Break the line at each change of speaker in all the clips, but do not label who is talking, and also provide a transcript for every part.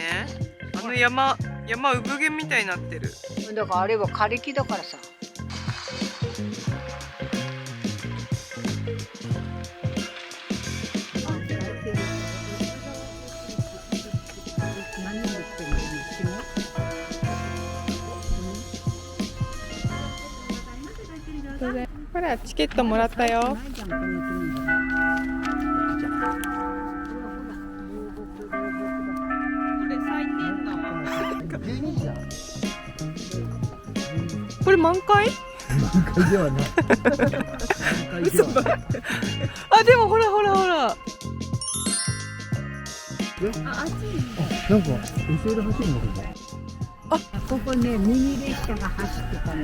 ね。山産毛みたいになってる。
だからあれは枯れ木だからさ。
ほら、チケットもらったよ。これ咲いてんの。これ満開？
満開ではない。
あ、でもほらほらほら。
なんか SL 走るのここ。
ここね、ミニ列車が走ってたの。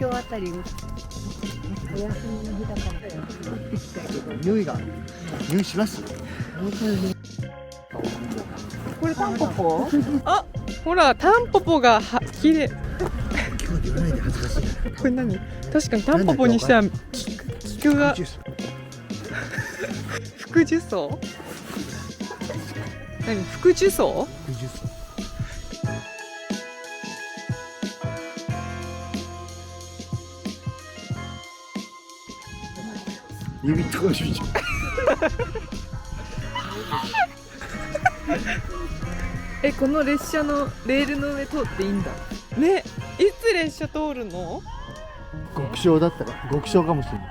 今日あたりお休みの日だから行ってきたけど。
匂いします。
これタンポポ？あ、ほらタンポポが綺麗。
今日言わないで恥ずかしい。
これ何？確かにタンポポにしては菊が福寿草？何？福寿草？
指とかしいじゃん。
この列車のレールの上通っていいんだね。いつ列車通るの？
極小だったら極小かもしれない。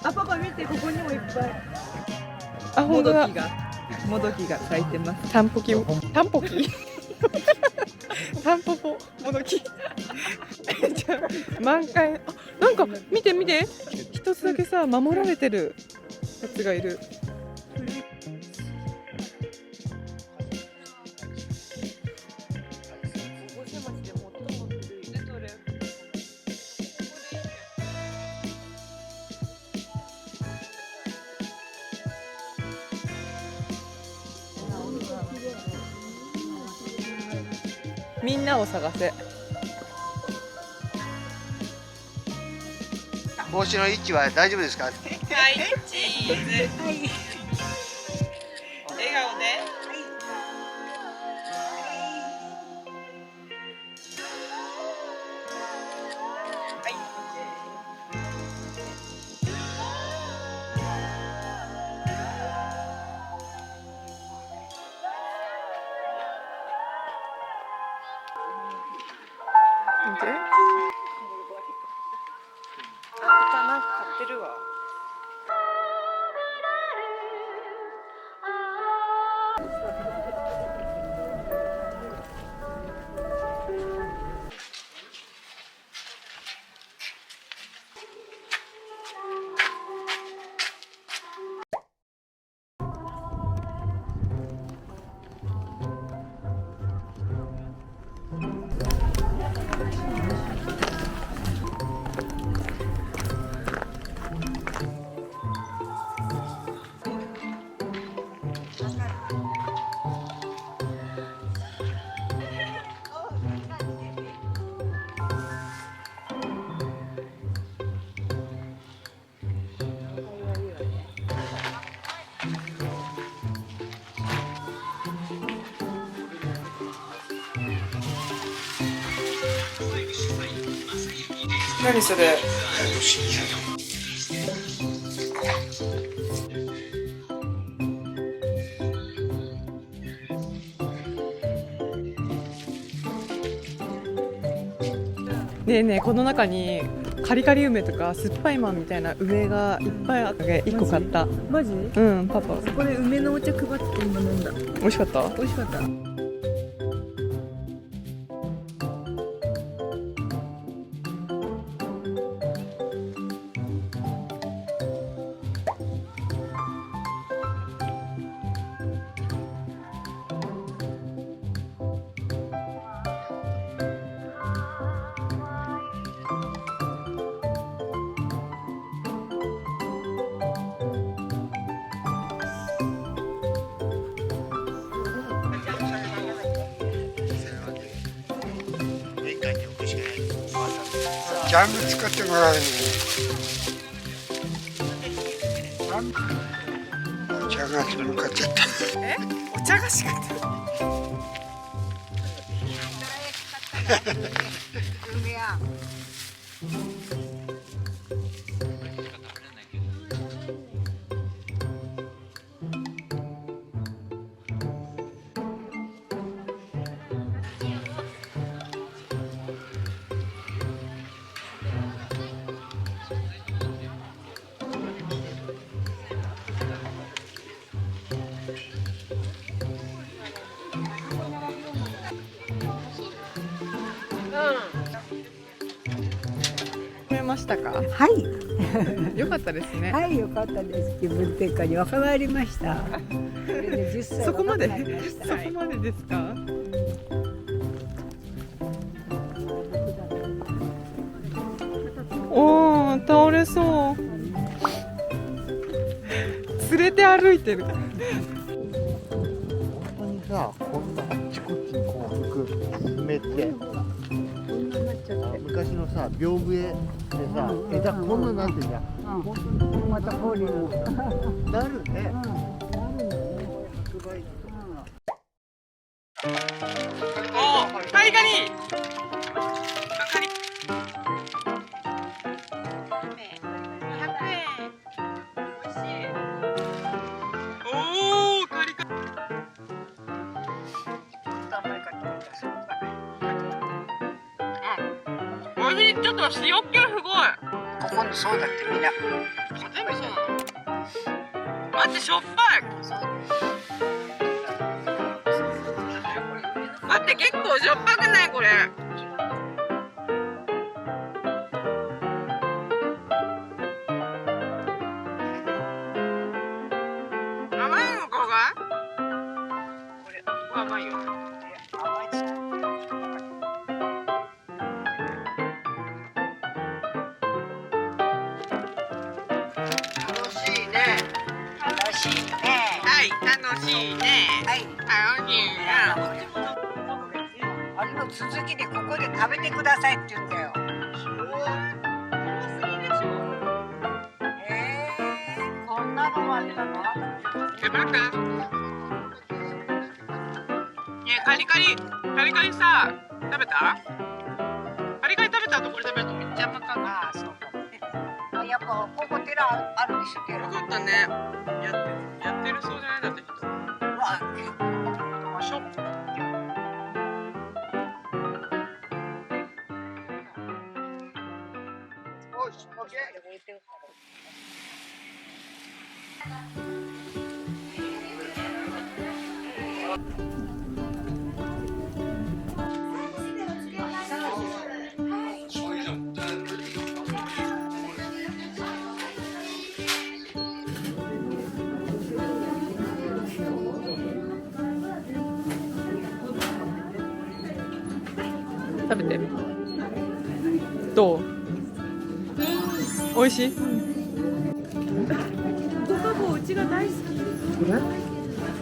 あ、パパ見て、ここにもいっぱい。あ、もどきが咲いてます。タンポキタンポもどき。じゃあ満開。あ、なんか見て見て、一つだけさ守られてるやつがいる。みんなを探せ。
帽子の位置は大丈夫ですか？
はい、チーズ。笑顔で。なんか買ってるわ。何それ？ねえねえ、この中にカリカリ梅とか酸っぱいマンみたいな梅がいっぱいあって1個買った。
マジ？
うん、パパ。
これ梅のお茶配って今飲んだ。
美味しかった？
美味しかった。
ャム作ってもらうの。お茶が広がっちゃった。
お茶菓子か見えましたか？
はい。
よかったですね。
はい、よかったです。気分転換に若返りました。これで10歳
そこまで
若くなりました。
そこまでですか？おお、倒れそう。連れて歩いてる。
ここにさ、こんなあっちこっちにこう向く進めて、昔のさ屏風絵でさ、枝こんなになってんじゃん。
またこういう
なるね。
おお、カリカリ。ちょっと塩っ気がすごい。
ここのそうだってみんな。
全部そうなの？待って、しょっぱい。待って、結構しょっぱくないこれ？甘いのかが？これ甘いよ。はい、楽しいね。はい、楽しいな。
あれの続きでここで食べてくださいって言うんだよ。こんなのもあったの？
待って。カリカリさ、食べた？カリカリ食べた後これ食べるとめっちゃ甘かった。
ああ、そうか。やっぱここ寺あるでしょ、寺。
よかったね。やってるそうじゃないだって人。しょっ。食べて。どう？美味しい？ここがもううちが大好き。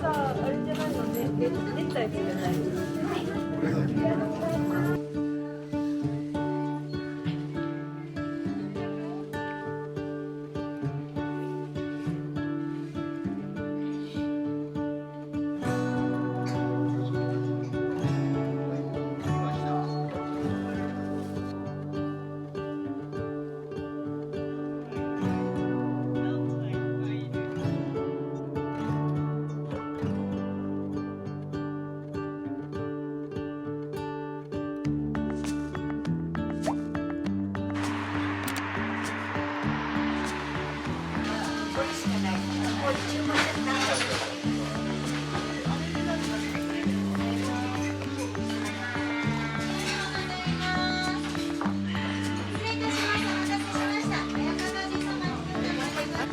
さあ、あれじゃないのね、熱帯じゃない。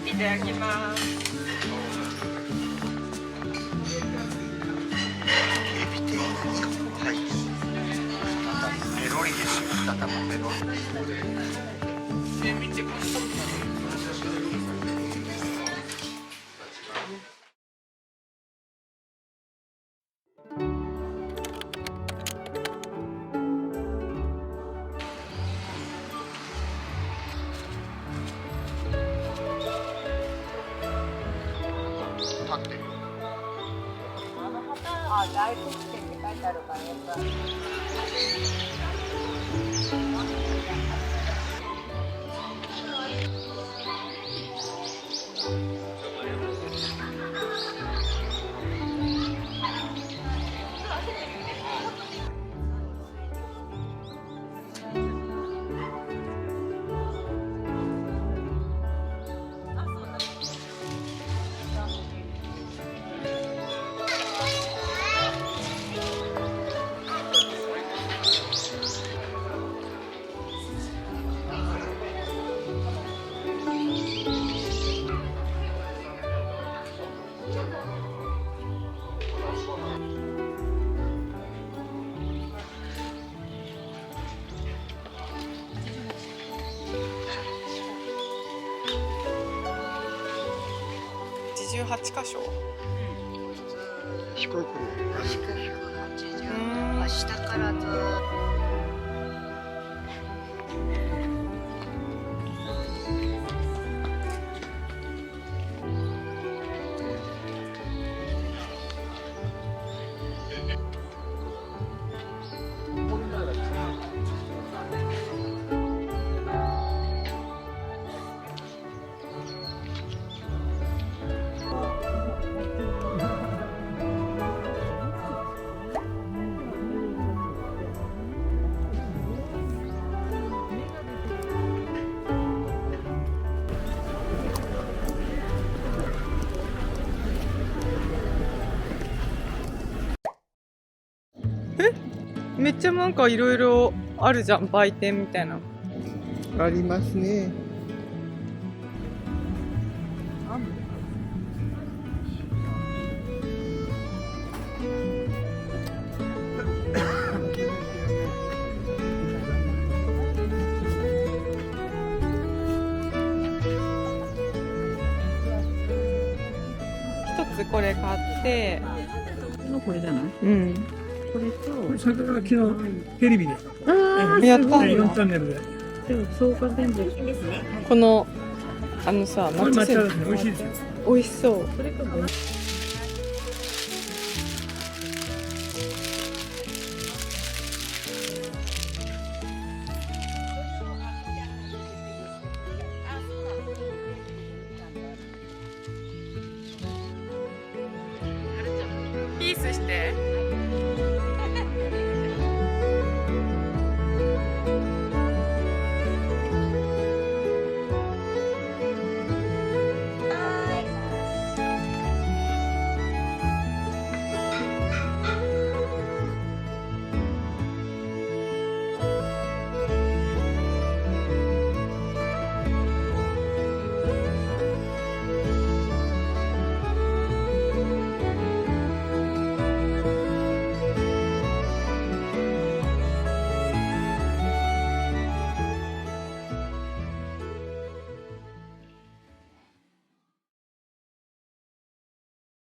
いただきます。
エビ天ですか？はい。ペロリですよ。ただのペロリ。
見てください。
外国店って書いてあるからやっぱ。
88箇所。
四国
明日からず
めっちゃなんかいろいろあるじゃん、売店みたいな。
ありますね。
一つこれ買って、
これじゃない？
うん。
これと、
これ先ほど昨日テレビで
やったんだ。
4チャンネルで
そうか全部。
このさ、
これ抹茶
セン
ですね。美味しいですよ。
美味しそう。
それかご
ピースして。